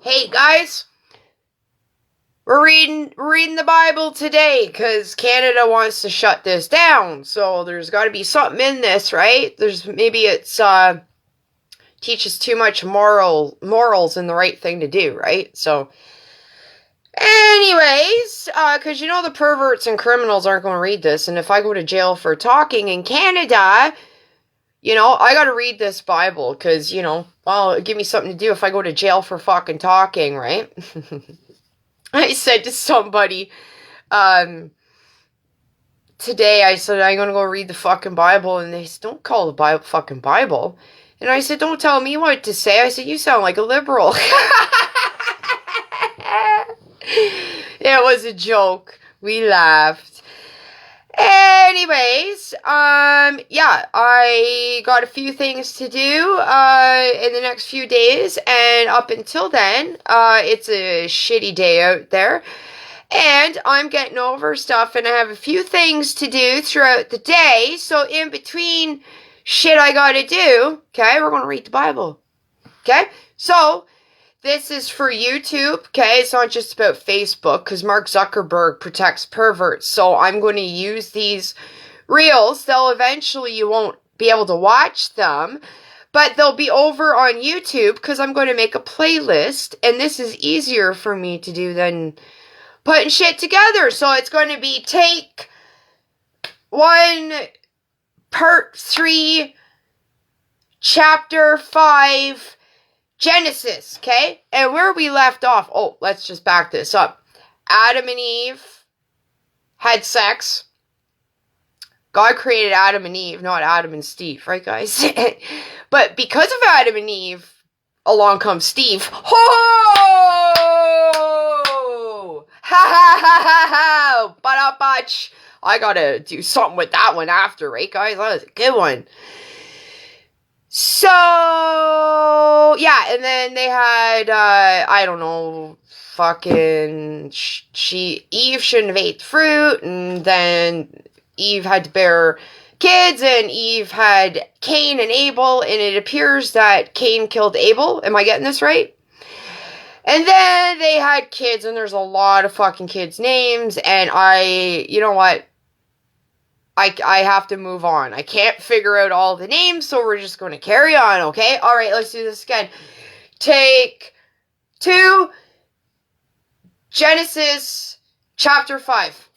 Hey guys, we're reading the Bible today because Canada wants to shut this down. So there's got to be something in this, right? Maybe it's teaches too much morals and the right thing to do, right? So anyways, because the perverts and criminals aren't going to read this, and if I go to jail for talking in Canada, I got to read this Bible because give me something to do if I go to jail for fucking talking, right? I said to somebody today, I said, I'm going to go read the fucking Bible. And they said, don't call the Bible fucking Bible. And I said, don't tell me what to say. I said, you sound like a liberal. It was a joke. We laughed. Anyways, I got a few things to do, in the next few days, and up until then, it's a shitty day out there, and I'm getting over stuff, and I have a few things to do throughout the day, so in between shit I gotta do, okay, we're gonna read the Bible, okay, so this is for YouTube, okay? It's not just about Facebook, because Mark Zuckerberg protects perverts. So I'm going to use these reels. You won't be able to watch them, but they'll be over on YouTube, because I'm going to make a playlist, and this is easier for me to do than putting shit together. So it's going to be take 1, part 3, chapter 5, Genesis, okay? And where we left off, let's just back this up. Adam and Eve had sex. God created Adam and Eve, not Adam and Steve, right, guys? But because of Adam and Eve, along comes Steve. Ho! Ha ha ha ha ha! Ba-da-botch. I gotta do something with that one after, right, guys? That was a good one. So, yeah, and then they had, fucking, Eve shouldn't have ate the fruit, and then Eve had to bear kids, and Eve had Cain and Abel, and it appears that Cain killed Abel. Am I getting this right? And then they had kids, and there's a lot of fucking kids' names, and you know what? I have to move on. I can't figure out all the names, so we're just going to carry on, okay? All right, let's do this again. Take 2, Genesis chapter 5.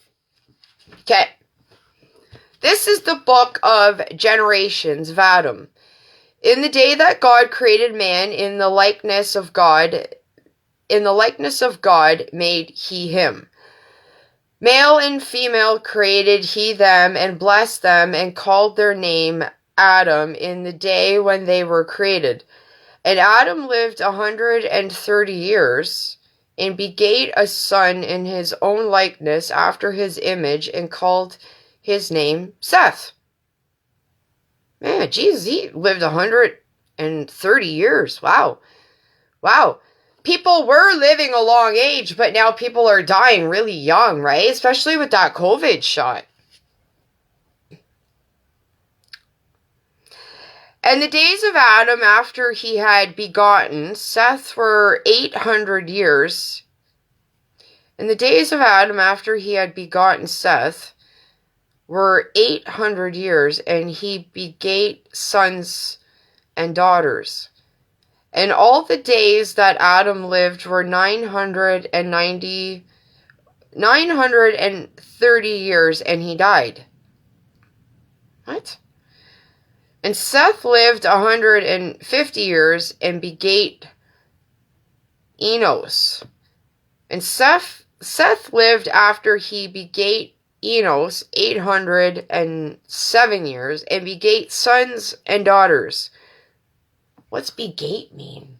Okay. This is the book of generations of Adam. In the day that God created man in the likeness of God made he him. Male and female created he them, and blessed them, and called their name Adam in the day when they were created. And Adam lived 130 years, and begat a son in his own likeness after his image, and called his name Seth. Man, Jesus, he lived 130 years. Wow. People were living a long age, but now people are dying really young, right? Especially with that COVID shot. And the days of Adam after he had begotten Seth were 800 years. And the days of Adam after he had begotten Seth were 800 years, and he begat sons and daughters. And all the days that Adam lived were 930 years, and he died. What? And Seth lived 150 years, and begat Enos. And Seth lived after he begat Enos 807 years, and begat sons and daughters. What's begat mean?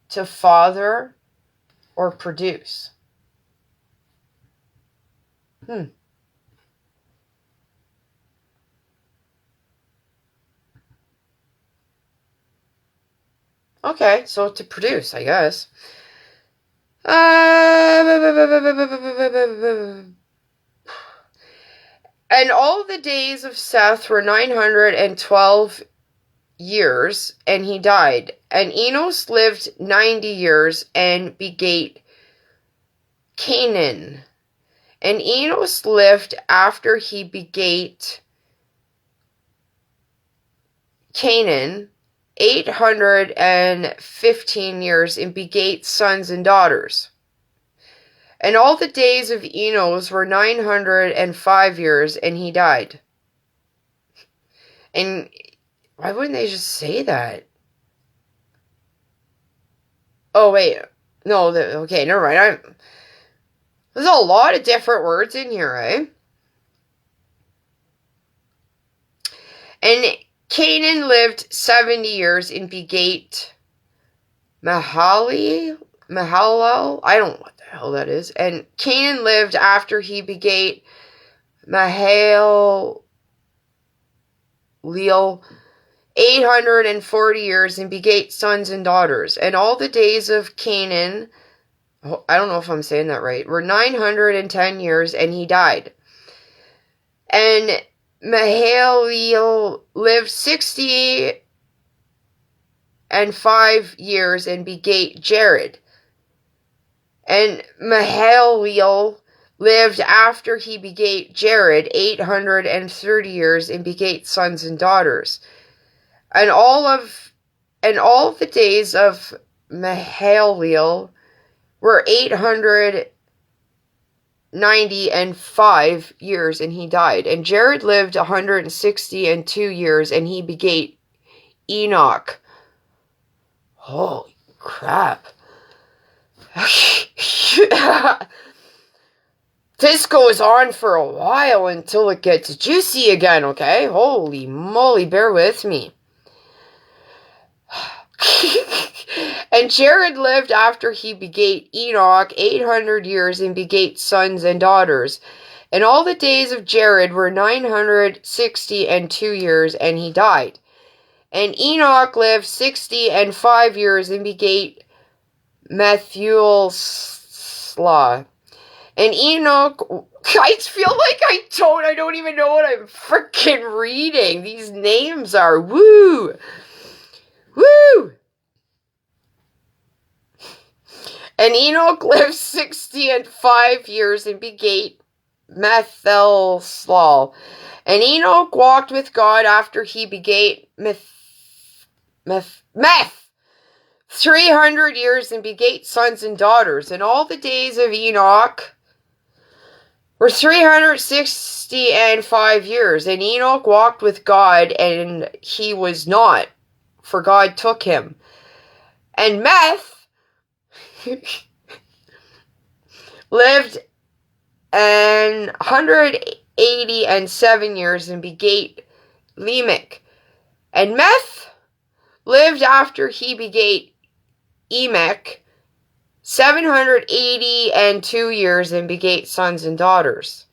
To father or produce. Okay, so to produce, I guess. And all the days of Seth were 912 years, and he died. And Enos lived 90 years and begat Canaan. And Enos lived after he begat Canaan 815 years and begat sons and daughters. And all the days of Enos were 905 years, and he died. And why wouldn't they just say that? Oh, wait. No, okay, never mind. There's a lot of different words in here, eh? And Canaan lived 70 years and begat Mahalalel. I don't know what the hell that is. And Canaan lived after he begat Mahalalel 840 years and begat sons and daughters. And all the days of Canaan, I don't know if I'm saying that right, were 910 years, and he died. And Mahalalel lived 65 years and begat Jared. And Mahalalel lived after he begat Jared 830 years and begat sons and daughters. And all the days of Mahalalel were 895 years, and he died. And Jared lived 162 years, and he begat Enoch. Holy crap. This goes on for a while until it gets juicy again, okay? Holy moly, bear with me. And Jared lived after he begat Enoch 800 years and begat sons and daughters. And all the days of Jared were 962 years, and he died. And Enoch lived 65 years and begat Methuselah. And Enoch, I feel like I don't even know what I'm freaking reading. These names are woo. Woo! And Enoch lived 65 years and begat Methuselah. And Enoch walked with God after he begat 300 years and begat sons and daughters. And all the days of Enoch were 365 years. And Enoch walked with God, and he was not, for God took him. And lived 187 years and begat Lamech. And lived after he begat Enoch 782 years and begat sons and daughters.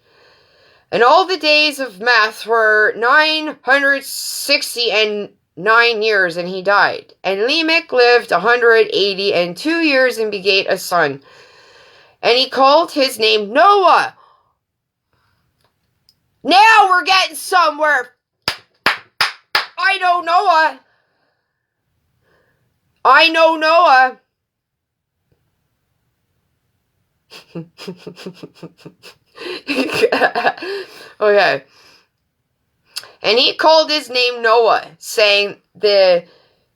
And all the days of were 969 years, and he died. And Lamech lived 182 years and begat a son. And he called his name Noah. Now we're getting somewhere. I know Noah. Okay. And he called his name Noah, saying, the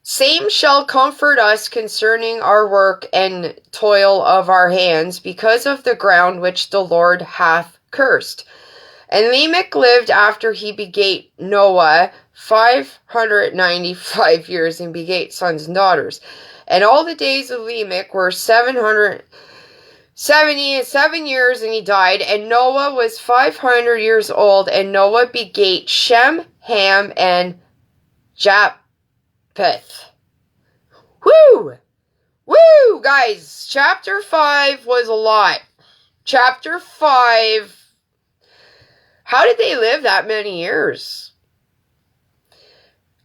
same shall comfort us concerning our work and toil of our hands, because of the ground which the Lord hath cursed. And Lamech lived after he begat Noah 595 years and begat sons and daughters. And all the days of Lamech were 777 years, and he died. And Noah was 500 years old, and Noah begat Shem, Ham, and Japheth. Woo! Woo, guys! Chapter 5 was a lot. Chapter 5... How did they live that many years?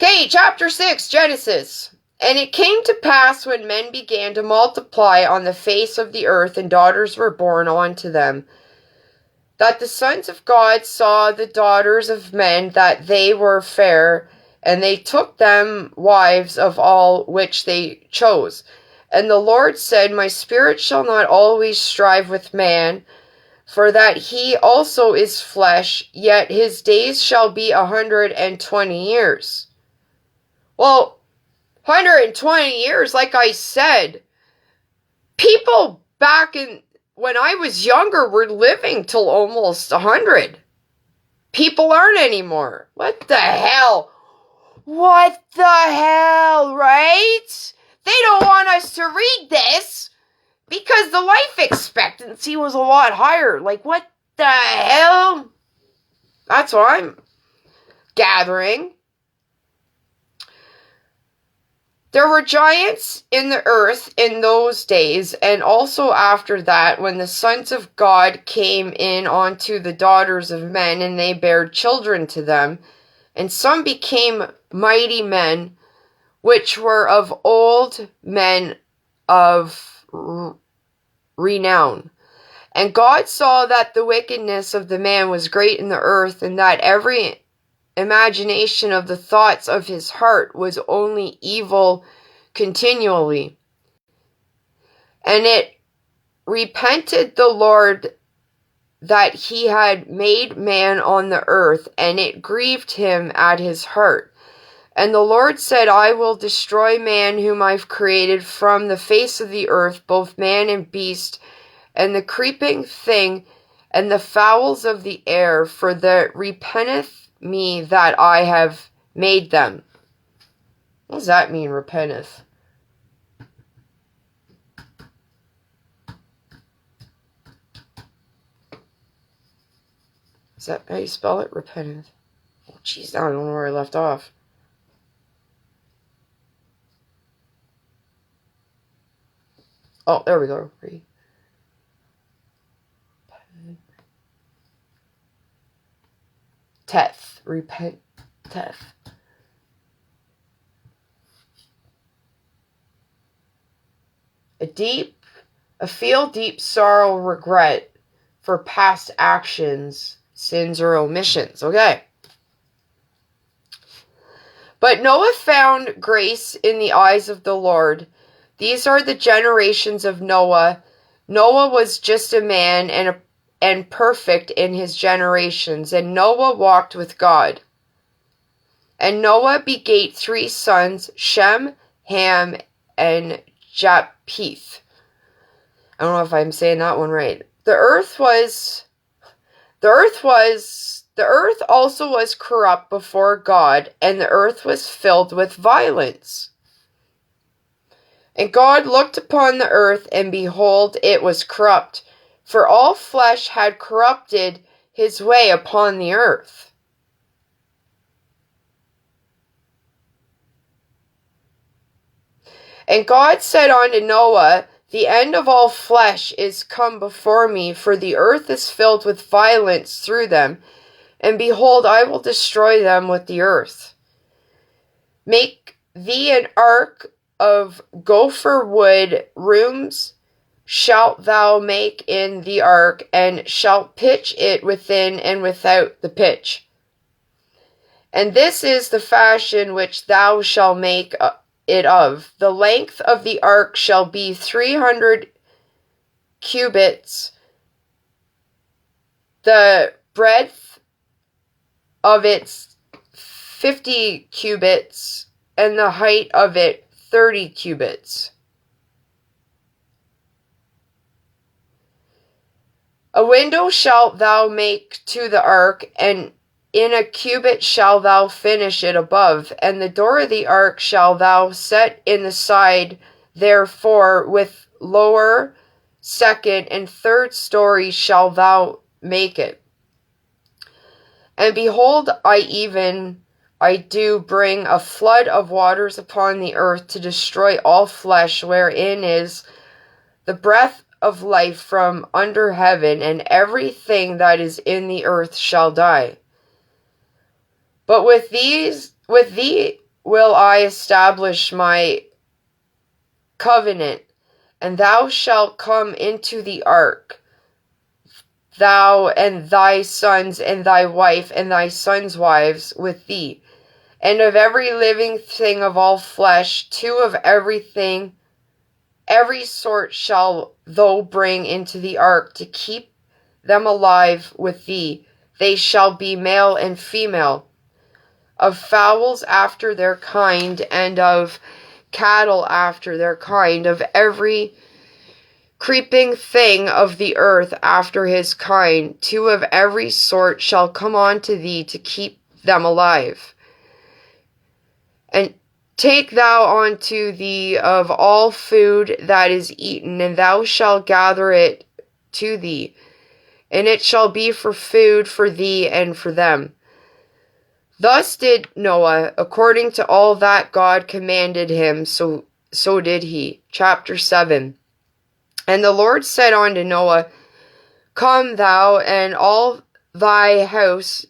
Okay, chapter 6, Genesis. And it came to pass when men began to multiply on the face of the earth, and daughters were born unto them, that the sons of God saw the daughters of men, that they were fair, and they took them wives of all which they chose. And the Lord said, My spirit shall not always strive with man, for that he also is flesh, yet his days shall be 120 years. Well, 120 years, like I said, people back when I was younger were living till almost 100. People aren't anymore. What the hell? What the hell, right? They don't want us to read this because the life expectancy was a lot higher. Like, what the hell? That's what I'm gathering. There were giants in the earth in those days, and also after that, when the sons of God came in unto the daughters of men, and they bare children to them. And some became mighty men, which were of old men of renown. And God saw that the wickedness of the man was great in the earth, and that every imagination of the thoughts of his heart was only evil continually. And it repented the Lord that he had made man on the earth, and it grieved him at his heart. And the Lord said, I will destroy man whom I've created from the face of the earth, both man and beast, and the creeping thing, and the fowls of the air, for that repenteth me that I have made them. What does that mean, repenteth? Is that how you spell it? Repenteth. Oh, jeez, I don't know where I left off. Oh, there we go. Repenteth. Feel deep sorrow, regret for past actions, sins, or omissions. Okay. But Noah found grace in the eyes of the Lord. These are the generations of Noah. Noah was just a man and perfect in his generations, and Noah walked with God. And Noah begat 3 sons, Shem, Ham, and Japheth. I don't know if I'm saying that one right. The earth also was corrupt before God, and the earth was filled with violence. And God looked upon the earth, and behold, it was corrupt, for all flesh had corrupted his way upon the earth. And God said unto Noah, The end of all flesh is come before me, for the earth is filled with violence through them, and behold, I will destroy them with the earth. Make thee an ark of gopher wood, rooms shalt thou make in the ark, and shalt pitch it within and without the pitch. And this is the fashion which thou shalt make it of. The length of the ark shall be 300 cubits, the breadth of it 50 cubits, and the height of it 30 cubits. A window shalt thou make to the ark, and in a cubit shalt thou finish it above, and the door of the ark shalt thou set in the side therefore, with lower, second, and third stories shalt thou make it. And behold, I do bring a flood of waters upon the earth to destroy all flesh, wherein is the breath of life from under heaven, and everything that is in the earth shall die. But with thee will I establish my covenant, and thou shalt come into the ark, thou and thy sons and thy wife and thy sons' wives with thee, and of every living thing of all flesh, 2 of everything, every sort shall thou bring into the ark to keep them alive with thee. They shall be male and female, of fowls after their kind, and of cattle after their kind, of every creeping thing of the earth after his kind. 2 of every sort shall come unto thee to keep them alive. And take thou unto thee of all food that is eaten, and thou shalt gather it to thee, and it shall be for food for thee and for them. Thus did Noah, according to all that God commanded him, so did he. Chapter 7. And the Lord said unto Noah, Come thou and all thy house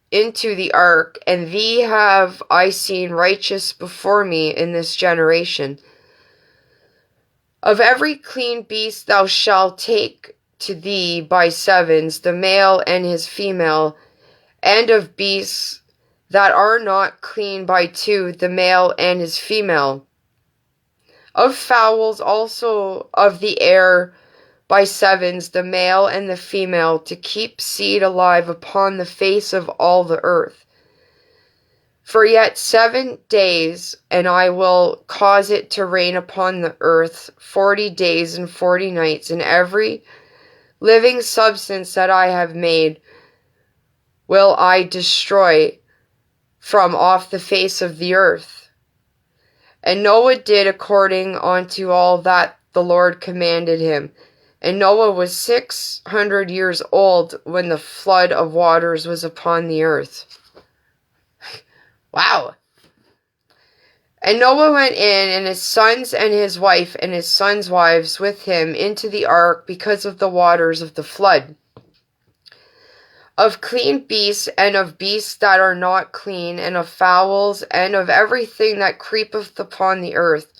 into the ark, and thee have I seen righteous before me in this generation. Of every clean beast thou shalt take to thee by sevens, the male and his female, and of beasts that are not clean by 2, the male and his female. Of fowls also of the air by sevens, the male and the female, to keep seed alive upon the face of all the earth. For yet 7 days, and I will cause it to rain upon the earth 40 days and 40 nights, and every living substance that I have made will I destroy from off the face of the earth. And Noah did according unto all that the Lord commanded him. And Noah was 600 years old when the flood of waters was upon the earth. Wow. And Noah went in, and his sons and his wife and his sons' wives with him into the ark because of the waters of the flood. Of clean beasts, and of beasts that are not clean, and of fowls, and of everything that creepeth upon the earth.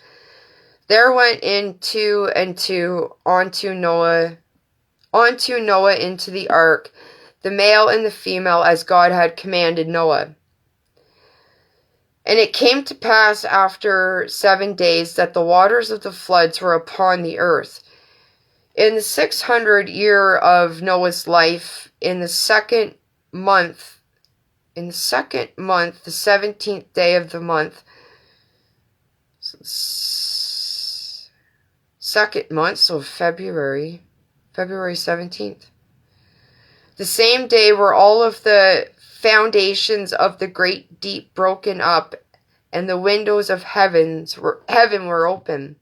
There went in 2 and 2 unto Noah into the ark, the male and the female, as God had commanded Noah. And it came to pass after 7 days that the waters of the floods were upon the earth. In the 600th year of Noah's life, in the second month, the 17th day of the month, second month, so February 17th. The same day were all of the foundations of the great deep broken up, and the windows of heaven were open.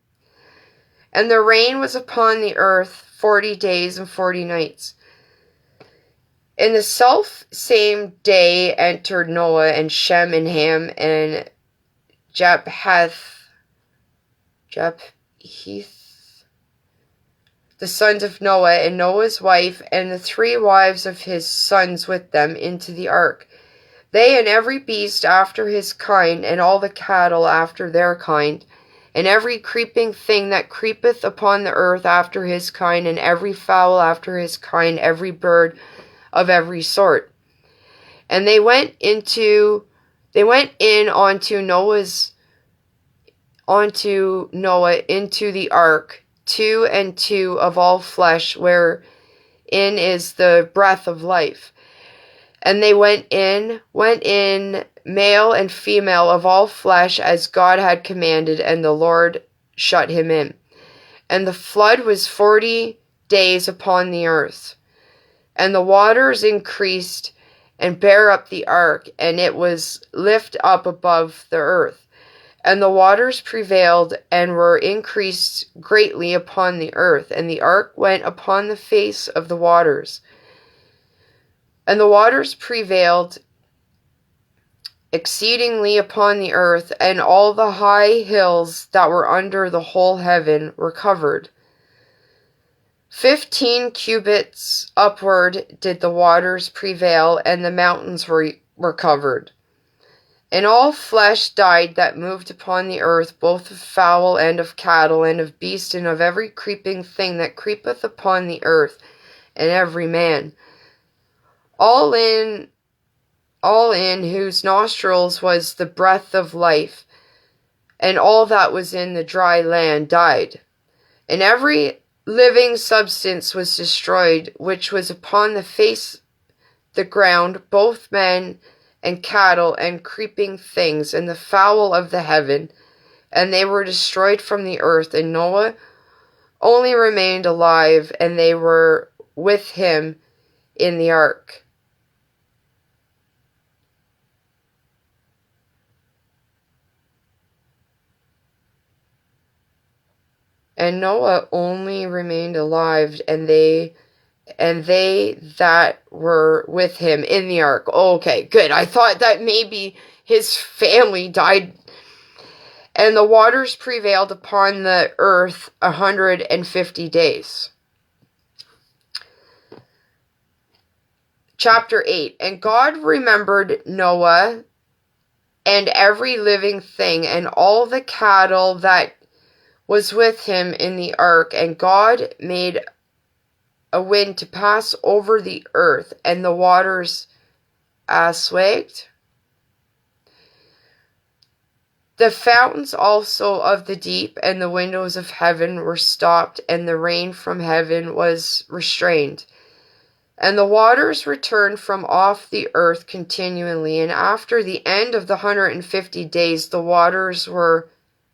And the rain was upon the earth 40 days and 40 nights. In the self same day entered Noah and Shem and Ham and Japheth, the sons of Noah, and Noah's wife, and the 3 wives of his sons with them, into the ark. They and every beast after his kind, and all the cattle after their kind, and every creeping thing that creepeth upon the earth after his kind, and every fowl after his kind, every bird of every sort. And they went in onto Noah into the ark, 2 and 2 of all flesh, wherein is the breath of life. And they went in, male and female of all flesh, as God had commanded, and the Lord shut him in. And the flood was 40 days upon the earth. And the waters increased and bare up the ark, and it was lift up above the earth. And the waters prevailed and were increased greatly upon the earth, and the ark went upon the face of the waters. And the waters prevailed exceedingly upon the earth, and all the high hills that were under the whole heaven were covered. 15 cubits upward did the waters prevail, and the mountains were covered. And all flesh died that moved upon the earth, both of fowl and of cattle, and of beast, and of every creeping thing that creepeth upon the earth, and every man. All in whose nostrils was the breath of life, and all that was in the dry land died. And every living substance was destroyed, which was upon the face the ground, both men and cattle and creeping things, and the fowl of the heaven, and they were destroyed from the earth. And Noah only remained alive, and they were with him in the ark. And Noah only remained alive, and they that were with him in the ark. Okay, good. I thought that maybe his family died. And the waters prevailed upon the earth 150 days. Chapter 8. And God remembered Noah and every living thing and all the cattle that was with him in the ark. And God made a wind to pass over the earth, and the waters assuaged. The fountains also of the deep and the windows of heaven were stopped, and the rain from heaven was restrained. And the waters returned from off the earth continually. And after the end of the 150 days, the waters were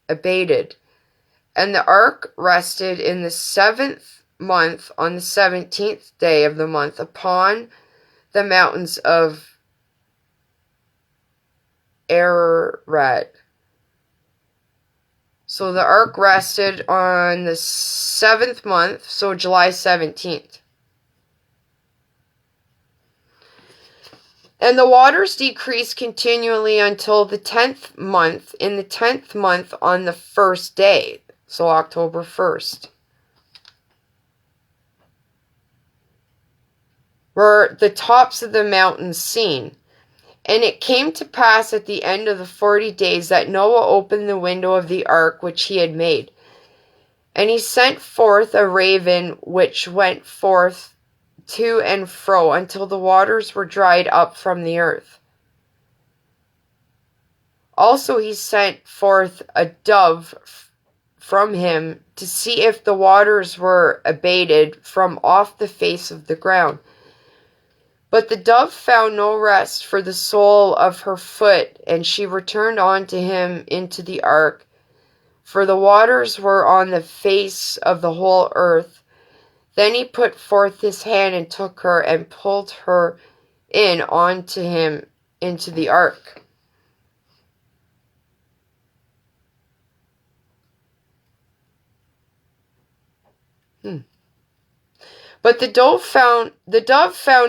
abated. And the ark rested in the 7th month, on the 17th day of the month, upon the mountains of Ararat. So the ark rested on the 7th month, so July 17th. And the waters decreased continually until the 10th month, in the 10th month on the 1st day, so October 1st. Were the tops of the mountains seen. And it came to pass at the end of the 40 days that Noah opened the window of the ark which he had made. And he sent forth a raven which went forth to and fro until the waters were dried up from the earth. Also he sent forth a dove from him to see if the waters were abated from off the face of the ground. But the dove found no rest for the sole of her foot, and she returned on to him into the ark. For the waters were on the face of the whole earth. Then he put forth his hand and took her and pulled her in onto him into the ark. But the dove found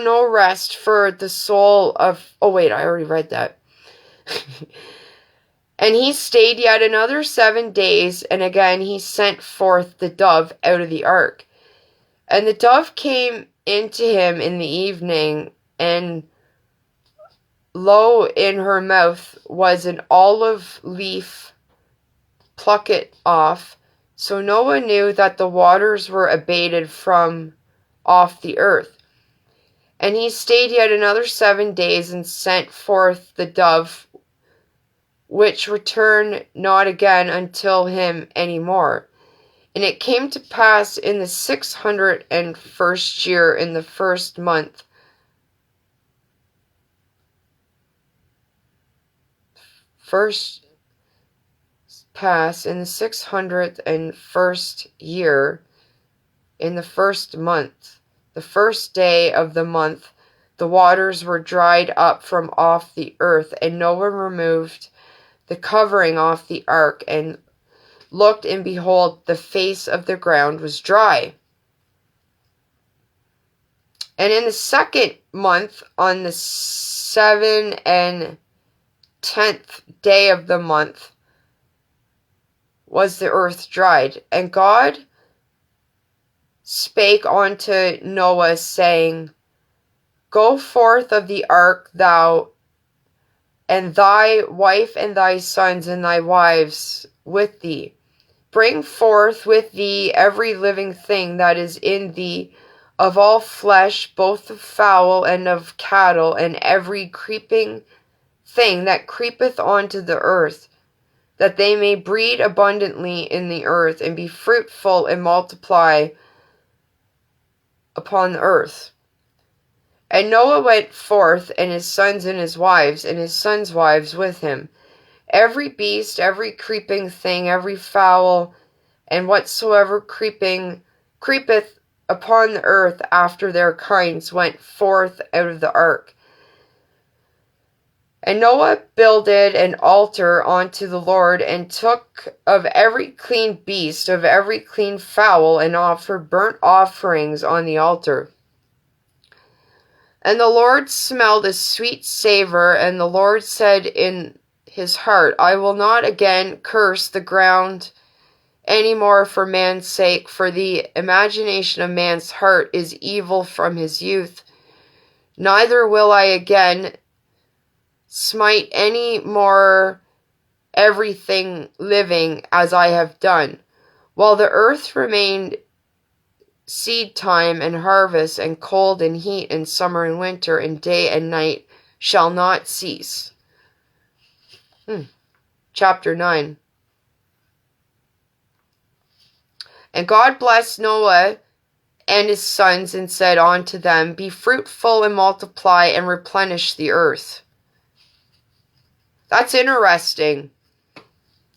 no rest for the soul of... Oh, wait, I already read that. And he stayed yet another 7 days, and again he sent forth the dove out of the ark. And the dove came into him in the evening, and lo, in her mouth was an olive leaf. Pluck it off. So Noah knew that the waters were abated from off the earth. And he stayed yet another 7 days, and sent forth the dove, which returned not again until him any more. And it came to pass in the 601st year, in the 1st month, in the 601st year, in the 1st month, the 1st day of the month, the waters were dried up from off the earth, and Noah removed the covering off the ark, and looked, and behold, the face of the ground was dry. And in the 2nd month, on the 7th and 10th day of the month, was the earth dried. And God spake unto Noah, saying, Go forth of the ark, thou and thy wife and thy sons and thy wives with thee. Bring forth with thee every living thing that is in thee, of all flesh, both of fowl and of cattle, and every creeping thing that creepeth onto the earth, that they may breed abundantly in the earth, and be fruitful and multiply upon the earth. And Noah went forth, and his sons and his wives, and his sons' wives with him. Every beast, every creeping thing, every fowl, and whatsoever creepeth upon the earth after their kinds went forth out of the ark. And Noah builded an altar unto the Lord, and took of every clean beast, of every clean fowl, and offered burnt offerings on the altar. And the Lord smelled a sweet savor, and the Lord said in his heart, I will not again curse the ground any more for man's sake, for the imagination of man's heart is evil from his youth. Neither will I again smite any more everything living as I have done. While the earth remained seed time and harvest, and cold and heat, and summer and winter, and day and night shall not cease. Chapter 9. And God blessed Noah and his sons, and said unto them, Be fruitful and multiply, and replenish the earth. That's interesting.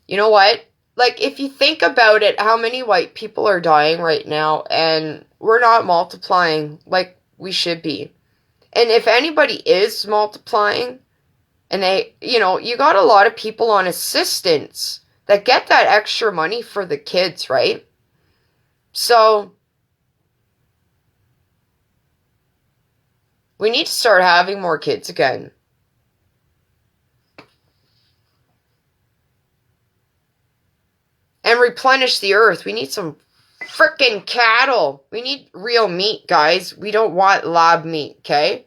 You know what? Like, if you think about it, how many white people are dying right now, and we're not multiplying like we should be. And if anybody is multiplying, and you got a lot of people on assistance that get that extra money for the kids, right? So, we need to start having more kids again. And replenish the earth. We need some frickin' cattle. We need real meat, guys. We don't want lab meat, okay?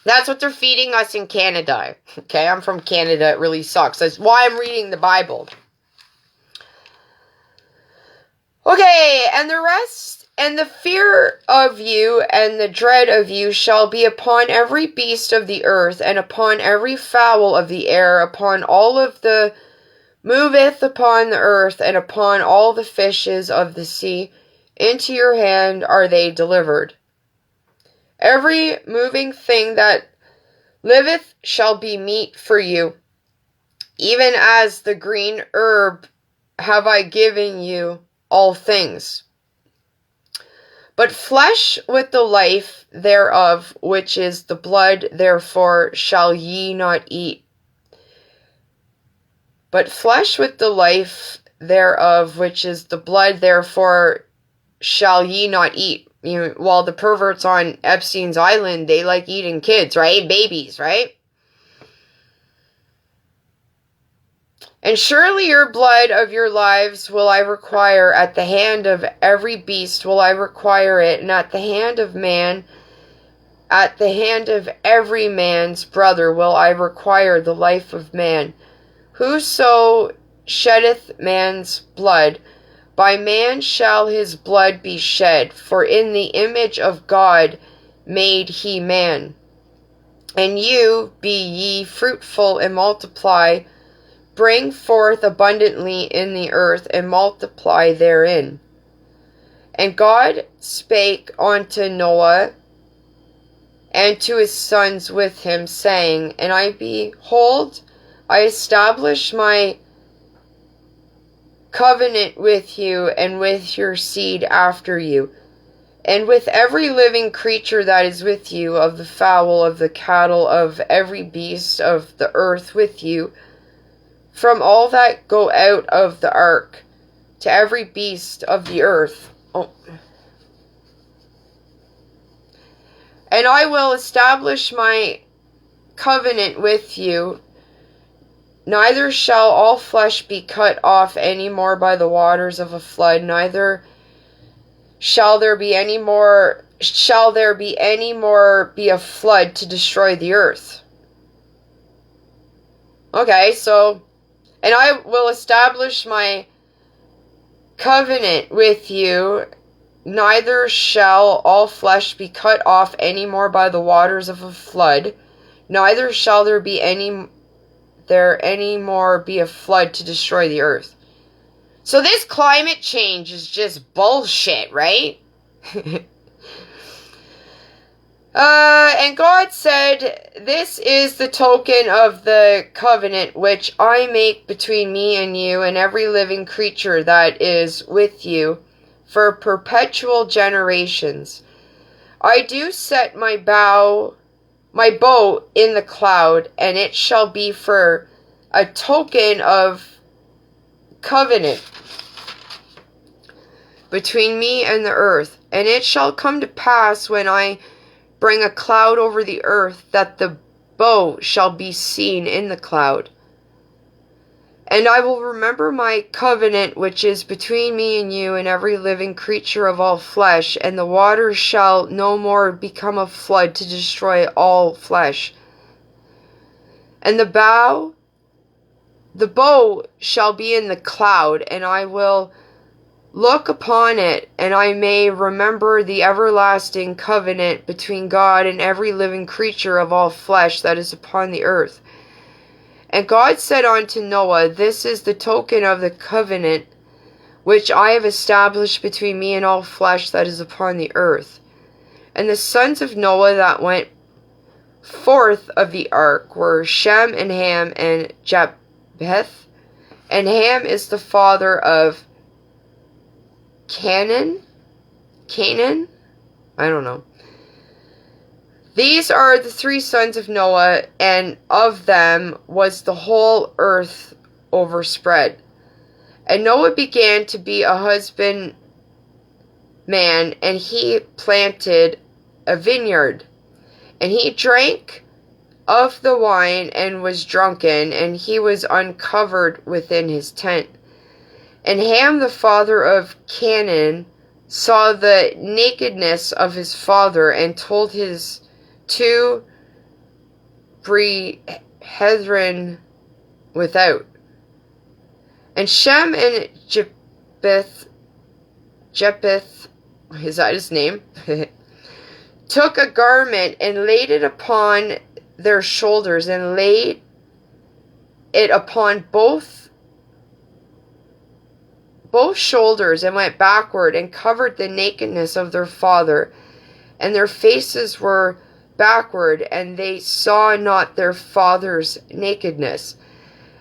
That's what they're feeding us in Canada. Okay, I'm from Canada. It really sucks. That's why I'm reading the Bible. Okay, and the rest, and the fear of you and the dread of you shall be upon every beast of the earth, and upon every fowl of the air, upon all of the moveth upon the earth, and upon all the fishes of the sea. Into your hand are they delivered. Every moving thing that liveth shall be meat for you. Even as the green herb have I given you all things. But flesh with the life thereof, which is the blood, therefore shall ye not eat. But flesh with the life thereof, which is the blood, therefore shall ye not eat. While the perverts on Epstein's Island, they like eating kids, right? Babies, right? And surely your blood of your lives will I require, at the hand of every beast will I require it, and at the hand of man, at the hand of every man's brother will I require the life of man. Whoso sheddeth man's blood, by man shall his blood be shed, for in the image of God made he man. And you, be ye fruitful and multiply, bring forth abundantly in the earth, and multiply therein. And God spake unto Noah and to his sons with him, saying, And I behold, I establish my covenant with you, and with your seed after you, and with every living creature that is with you, of the fowl, of the cattle, of every beast of the earth with you, from all that go out of the ark, to every beast of the earth. And I will establish my covenant with you. Neither shall all flesh be cut off any more by the waters of a flood, neither shall there be any more be a flood to destroy the earth. Okay, so, and I will establish my covenant with you, neither shall all flesh be cut off any more by the waters of a flood, neither shall there any more be a flood to destroy the earth. So this climate change is just bullshit, right? And God said, this is the token of the covenant which I make between me and you and every living creature that is with you for perpetual generations. I do set my bow in the cloud, and it shall be for a token of covenant between me and the earth. And it shall come to pass when I bring a cloud over the earth, that the bow shall be seen in the cloud. And I will remember my covenant which is between me and you and every living creature of all flesh, and the waters shall no more become a flood to destroy all flesh. And the bow shall be in the cloud, and I will look upon it, and I may remember the everlasting covenant between God and every living creature of all flesh that is upon the earth. And God said unto Noah, this is the token of the covenant which I have established between me and all flesh that is upon the earth. And the sons of Noah that went forth of the ark were Shem and Ham and Japheth. And Ham is the father of Canaan? I don't know. These are the three sons of Noah, and of them was the whole earth overspread. And Noah began to be a husbandman, and he planted a vineyard. And he drank of the wine and was drunken, and he was uncovered within his tent. And Ham, the father of Canaan, saw the nakedness of his father, and told his two brethren without. And Shem and Japheth, is that his name? Took a garment and laid it upon their shoulders, and laid it upon both shoulders, and went backward, and covered the nakedness of their father, and their faces were backward, and they saw not their father's nakedness.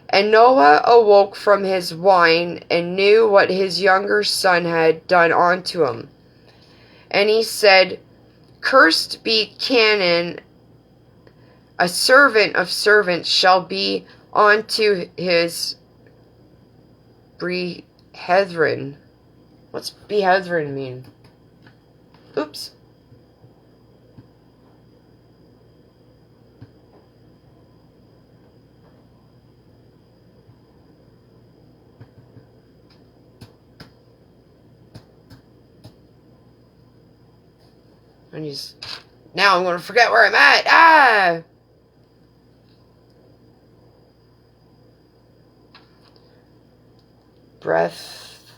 And Noah awoke from his wine, and knew what his younger son had done unto him. And he said, cursed be Canaan, a servant of servants shall be unto his brethren. What's brethren mean? Oops. Now I'm going to forget where I'm at. Breath.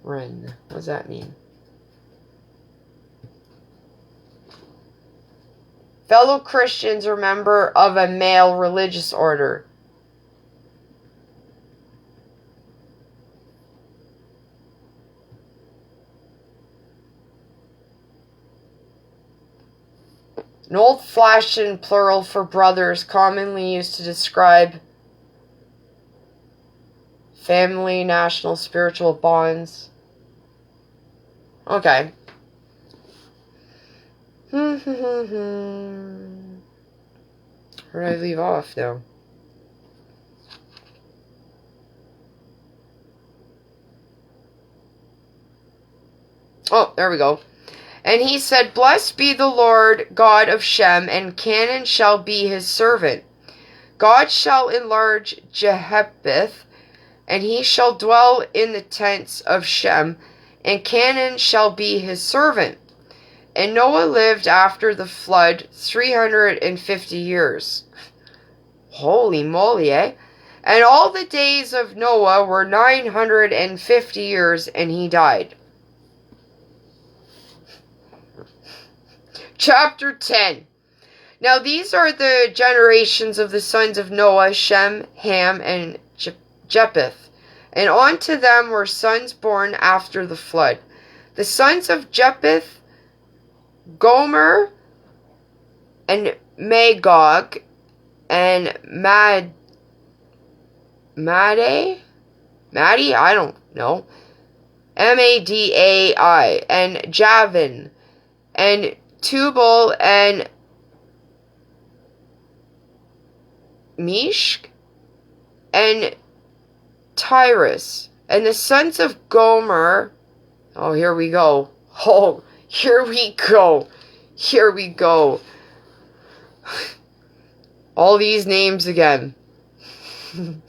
What does that mean? Fellow Christians are member of a male religious order. An old-fashioned plural for brothers, commonly used to describe family, national, spiritual bonds. Okay. Where did I leave off now? Oh, there we go. And he said, blessed be the Lord God of Shem, and Canaan shall be his servant. God shall enlarge Japheth, and he shall dwell in the tents of Shem, and Canaan shall be his servant. And Noah lived after the flood 350 years. Holy moly, eh? And all the days of Noah were 950 years, and he died. Chapter 10. Now these are the generations of the sons of Noah, Shem, Ham, and Japheth. And unto them were sons born after the flood. The sons of Japheth, Gomer, and Magog, and Maddie? I don't know. Madai, and Javin, and Tubal, and Mishk, and Tyrus. And the sons of Gomer, oh, here we go. Oh, here we go. Here we go. All these names again. And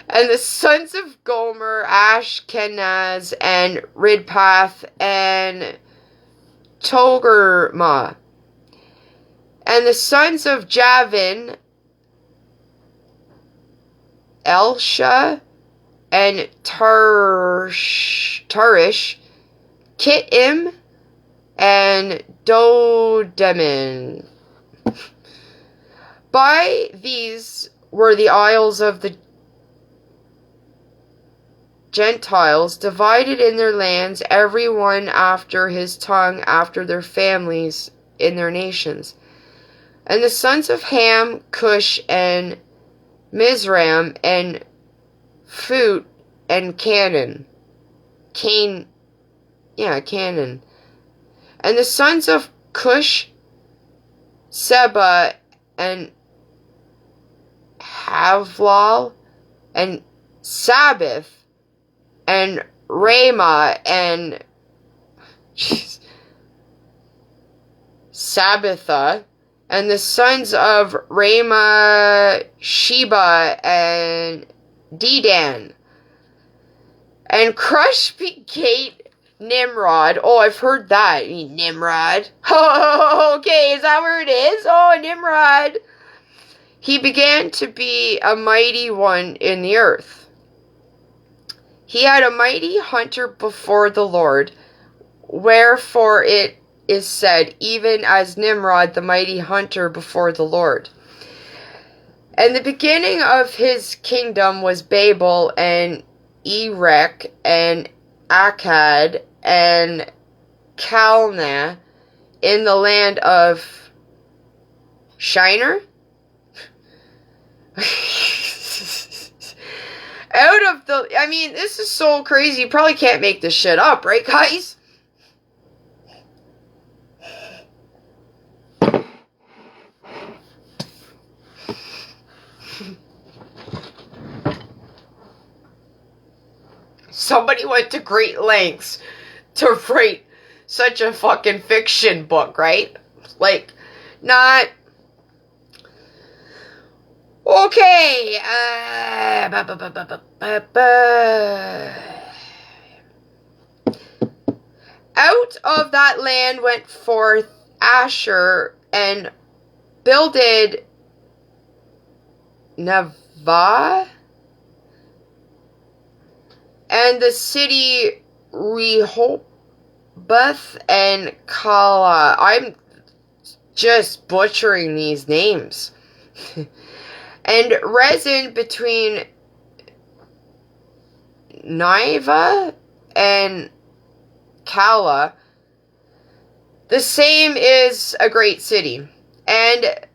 the sons of Gomer, Ashkenaz, and Ridpath, and Togarmah. And the sons of Javin, Elsha, and Tarish, Kittim, and Dodemin. By these were the isles of the Gentiles, divided in their lands, every one after his tongue, after their families, in their nations. And the sons of Ham, Cush, and Mizraim, and Phut, and Canaan. Canaan. And the sons of Cush, Seba, and Havlal, and Sabbath, and Ramah, and Sabbatha. And the sons of Ramah, Sheba, and Dedan. And Cush begat Nimrod. Oh, I've heard that. Nimrod. Oh, okay, is that where it is? Oh, Nimrod. He began to be a mighty one in the earth. He had a mighty hunter before the Lord, wherefore it is said, even as Nimrod, the mighty hunter before the Lord. And the beginning of his kingdom was Babel, and Erech, and Akkad, and Calneh, in the land of Shinar. This is so crazy. You probably can't make this shit up, right, guys? Somebody went to great lengths to write such a fucking fiction book, right? Like, not... Okay, out of that land went forth Asher, and builded Navah, and the city Rehoboth, and Kala. I'm just butchering these names. And Rezin between Niva and Kala. The same is a great city. And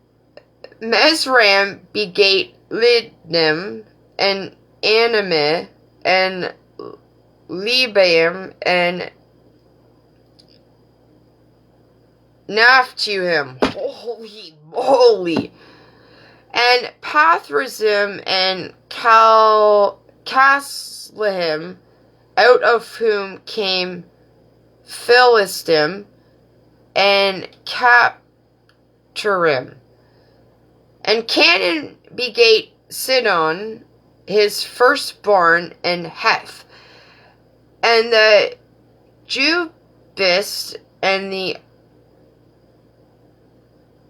Mesram begat Lidnim, and Anameh, and Lebaim, and Naphtuhim. Holy moly! And Pathrazim, and Casluhim, out of whom came Philistim, and Capturim. And Canaan begat Sidon, his firstborn and Heth, and the Jebus, and the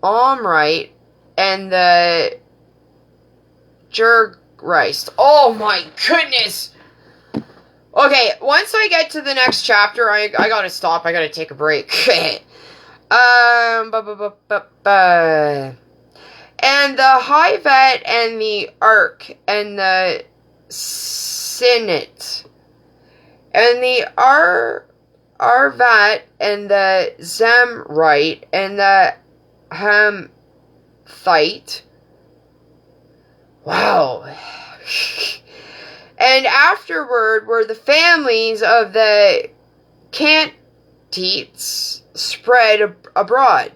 Omrite, and the Jergreist. Oh my goodness! Okay, once I get to the next chapter, I gotta stop. I gotta take a break. And the Hivet, and the Ark, and the Sinnet, and the Arvat, and the Zemrite, and the Hamthite. Wow. And afterward were the families of the Cantites spread abroad.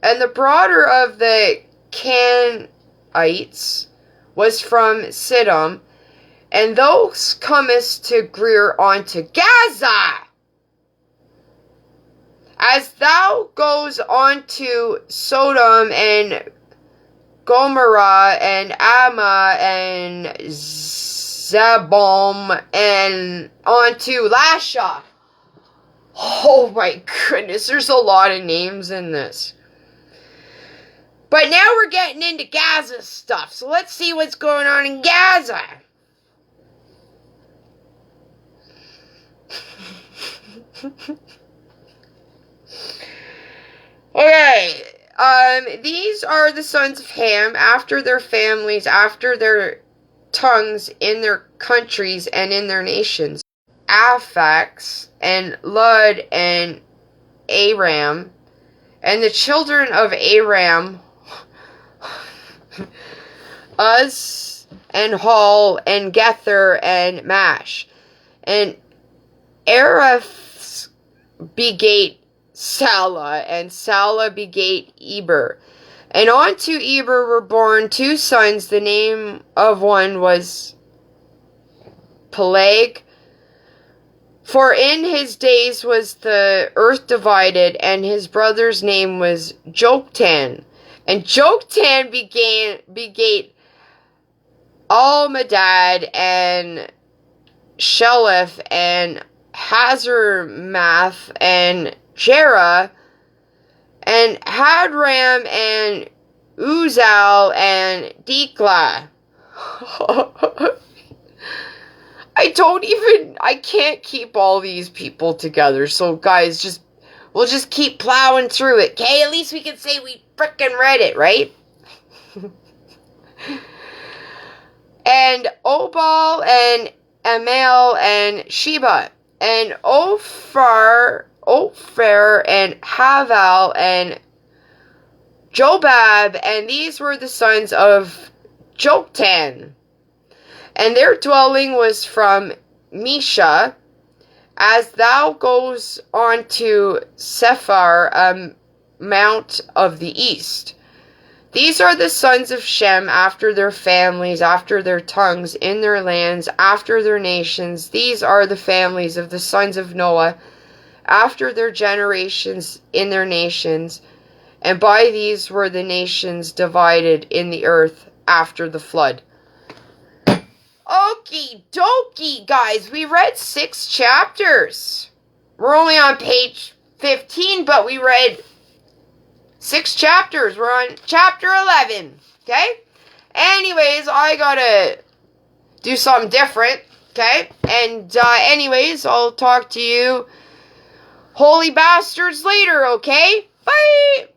And the broader of the Canites was from Sidom, and those comest to Greer unto Gaza. As thou goes on to Sodom and Gomorrah and Amma and Zebom and on to Lasha. Oh my goodness, there's a lot of names in this. But now we're getting into Gaza stuff, so let's see what's going on in Gaza. Okay, these are the sons of Ham, after their families, after their tongues, in their countries, and in their nations. Aphax, and Lud, and Aram, and the children of Aram, Uz, and Hall, and Gether, and Mash. And Araph begat Salah, and Salah begat Eber. And unto Eber were born two sons. The name of one was Peleg, for in his days was the earth divided, and his brother's name was Joktan. And Joktan begat Almadad, and Sheleph, and Hazarmath, and Jerah, and Hadram, and Uzal, and Diklah. I can't keep all these people together, so guys, we'll just keep plowing through it, okay? At least we can say we frickin' read it, right? And Obal, and Amal, and Sheba, and Ophir, and Haval, and Jobab, and these were the sons of Joktan. And their dwelling was from Mesha, as thou goes on to Sephar, a mount of the east. These are the sons of Shem, after their families, after their tongues, in their lands, after their nations. These are the families of the sons of Noah, after their generations, in their nations. And by these were the nations divided in the earth after the flood. Okie dokie, guys. We read 6 chapters. We're only on page 15, but we read 6 chapters. We're on chapter 11. Okay? Anyways, I gotta do something different. Okay? And, anyways, I'll talk to you holy bastards later, okay? Bye!